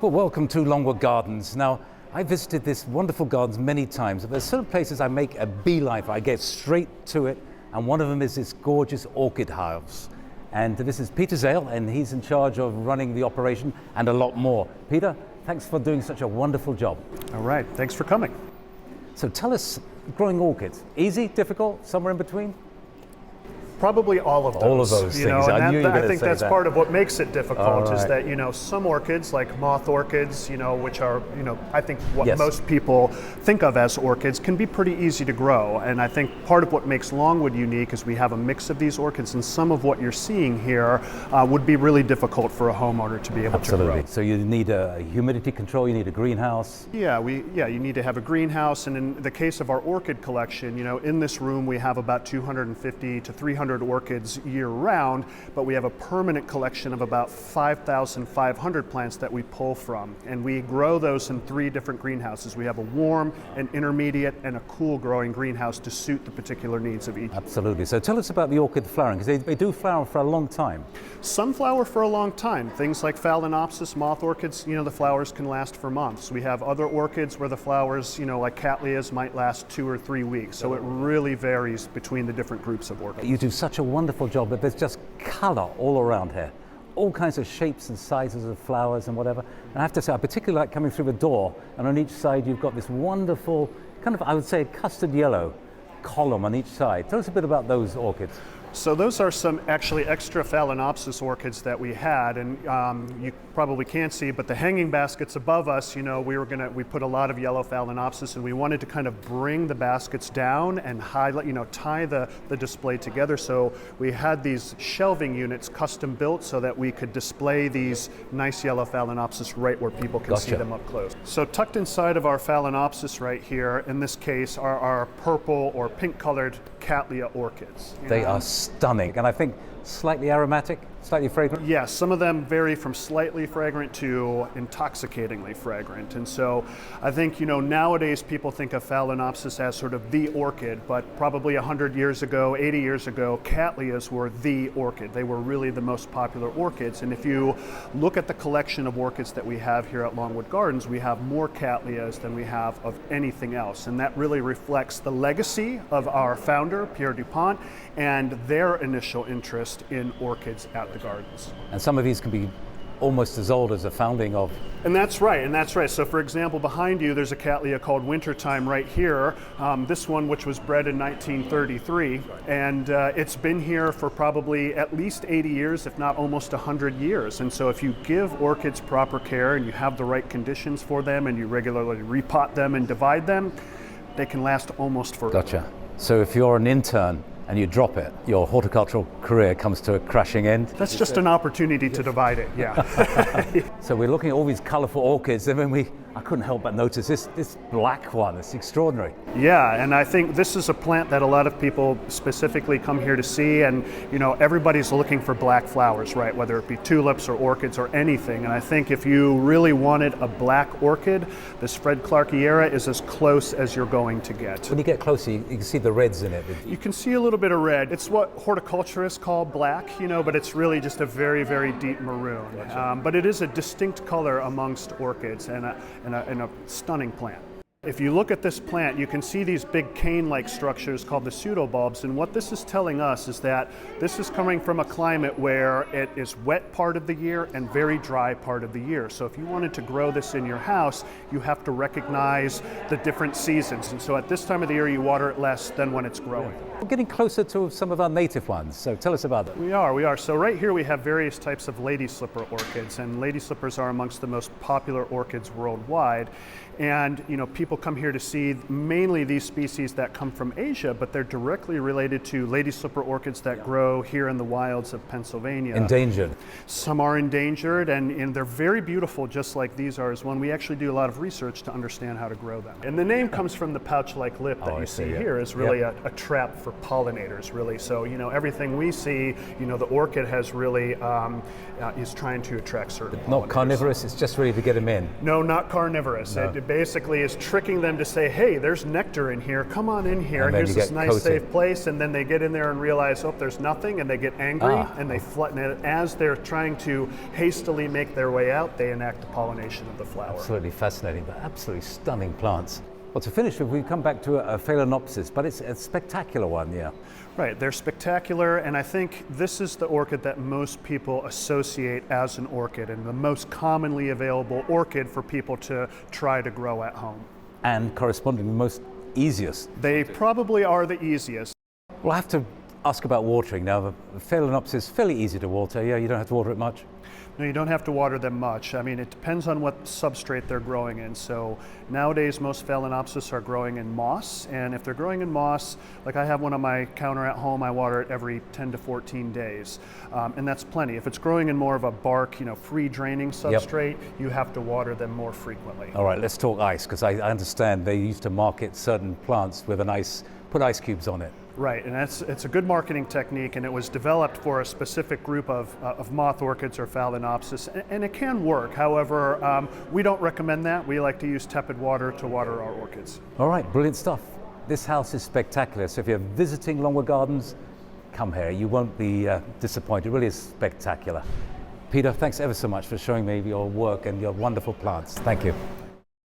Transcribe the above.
Well, welcome to Longwood Gardens. Now, I visited this wonderful gardens many times. There's certain places I make a beeline for. I get straight to it, and one of them is this gorgeous orchid house. And this is Peter Zale, and he's in charge of running the operation and a lot more. Peter, thanks for doing such a wonderful job. All right, thanks for coming. So tell us, growing orchids, easy, difficult, somewhere in between? Probably all of those. All of those things. I think that's part of what makes it difficult right. is that, some orchids, like moth orchids, which are, I think what Yes. most people think of as orchids, can be pretty easy to grow. And I think part of what makes Longwood unique is we have a mix of these orchids, and some of what you're seeing here would be really difficult for a homeowner to be able to grow. So you need a humidity control, you need a greenhouse. Yeah, you need to have a greenhouse, and in the case of our orchid collection, in this room we have about 250 to 300 orchids year-round, but we have a permanent collection of about 5,500 plants that we pull from, and we grow those in 3 different greenhouses. We have a warm, an intermediate, and a cool growing greenhouse to suit the particular needs of each. Absolutely. So tell us about the orchid flowering, because they do flower for a long time. Some flower for a long time. Things like Phalaenopsis, moth orchids, the flowers can last for months. We have other orchids where the flowers, like Cattleyas, might last 2 or 3 weeks. So it really varies between the different groups of orchids. You do such a wonderful job, but there's just color all around here. All kinds of shapes and sizes of flowers and whatever. And I have to say, I particularly like coming through the door, and on each side you've got this wonderful, kind of, I would say, custard yellow column on each side. Tell us a bit about those orchids. So those are some actually extra Phalaenopsis orchids that we had, and you probably can't see, but the hanging baskets above us, we put a lot of yellow Phalaenopsis, and we wanted to kind of bring the baskets down and highlight, tie the display together. So we had these shelving units custom built so that we could display these nice yellow Phalaenopsis right where people can see them up close. So tucked inside of our Phalaenopsis right here, in this case, are our purple or pink colored Cattleya orchids. They are stunning, and I think slightly aromatic, slightly fragrant. Yes, some of them vary from slightly fragrant to intoxicatingly fragrant. And so I think, nowadays people think of Phalaenopsis as sort of the orchid, but probably 100 years ago, 80 years ago, Cattleyas were the orchid. They were really the most popular orchids. And if you look at the collection of orchids that we have here at Longwood Gardens, we have more Cattleyas than we have of anything else. And that really reflects the legacy of our founder, Pierre Dupont, and their initial interest in orchids at the gardens. And some of these can be almost as old as the founding of. And that's right. So for example, behind you, there's a Cattleya called Wintertime right here. This one, which was bred in 1933, and it's been here for probably at least 80 years, if not almost 100 years. And so if you give orchids proper care and you have the right conditions for them and you regularly repot them and divide them, they can last almost forever. Gotcha. So if you're an intern and you drop it, your horticultural career comes to a crashing end. That's just an opportunity to divide it, yeah. So we're looking at all these colorful orchids, and then I couldn't help but notice this black one. It's extraordinary. Yeah, and I think this is a plant that a lot of people specifically come here to see, and everybody's looking for black flowers, right? Whether it be tulips or orchids or anything. And I think if you really wanted a black orchid, this Fred Clarkiera is as close as you're going to get. When you get closer, you can see the reds in it. You can see a little bit of red. It's what horticulturists call black, but it's really just a very, very deep maroon. But it is a distinct color amongst orchids and a stunning plant. If you look at this plant, you can see these big cane-like structures called the pseudobulbs, and what this is telling us is that this is coming from a climate where it is wet part of the year and very dry part of the year. So if you wanted to grow this in your house, you have to recognize the different seasons, and so at this time of the year you water it less than when it's growing. We're getting closer to some of our native ones, so tell us about them. We are. So right here we have various types of lady slipper orchids, and lady slippers are amongst the most popular orchids worldwide. And people come here to see mainly these species that come from Asia, but they're directly related to lady slipper orchids that grow here in the wilds of Pennsylvania. Endangered. Some are endangered, and they're very beautiful, just like these are as one. We actually do a lot of research to understand how to grow them. And the name comes from the pouch-like lip that you see here is really a trap for pollinators, really. So everything we see, the orchid has really is trying to attract certain pollinators. Not carnivorous, it's just really to get them in. No, not carnivorous. No. It basically is tricking them to say, hey, there's nectar in here, come on in here, And then here's you this get nice coated. safe place, and then they get in there and realize, oh, there's nothing, and they get angry, and they flatten it. As they're trying to hastily make their way out, they enact the pollination of the flower. Absolutely fascinating, but absolutely stunning plants. Well, to finish with, we come back to a Phalaenopsis, but it's a spectacular one, yeah. Right, they're spectacular, and I think this is the orchid that most people associate as an orchid, and the most commonly available orchid for people to try to grow at home. And correspondingly most easiest. They probably are the easiest. Well, I have to ask about watering now. The Phalaenopsis is fairly easy to water, yeah, you don't have to water it much. No, you don't have to water them much. I mean, it depends on what substrate they're growing in. So nowadays, most Phalaenopsis are growing in moss, and if they're growing in moss, like I have one on my counter at home, I water it every 10 to 14 days, and that's plenty. If it's growing in more of a bark, free draining substrate, you have to water them more frequently. All right, let's talk ice, because I understand they used to market certain plants with put ice cubes on it. Right, and it's a good marketing technique, and it was developed for a specific group of moth orchids or Phalaenopsis, and it can work. However, we don't recommend that. We like to use tepid water to water our orchids. All right, brilliant stuff. This house is spectacular, so if you're visiting Longwood Gardens, come here. You won't be disappointed. It really is spectacular. Peter, thanks ever so much for showing me your work and your wonderful plants. Thank you.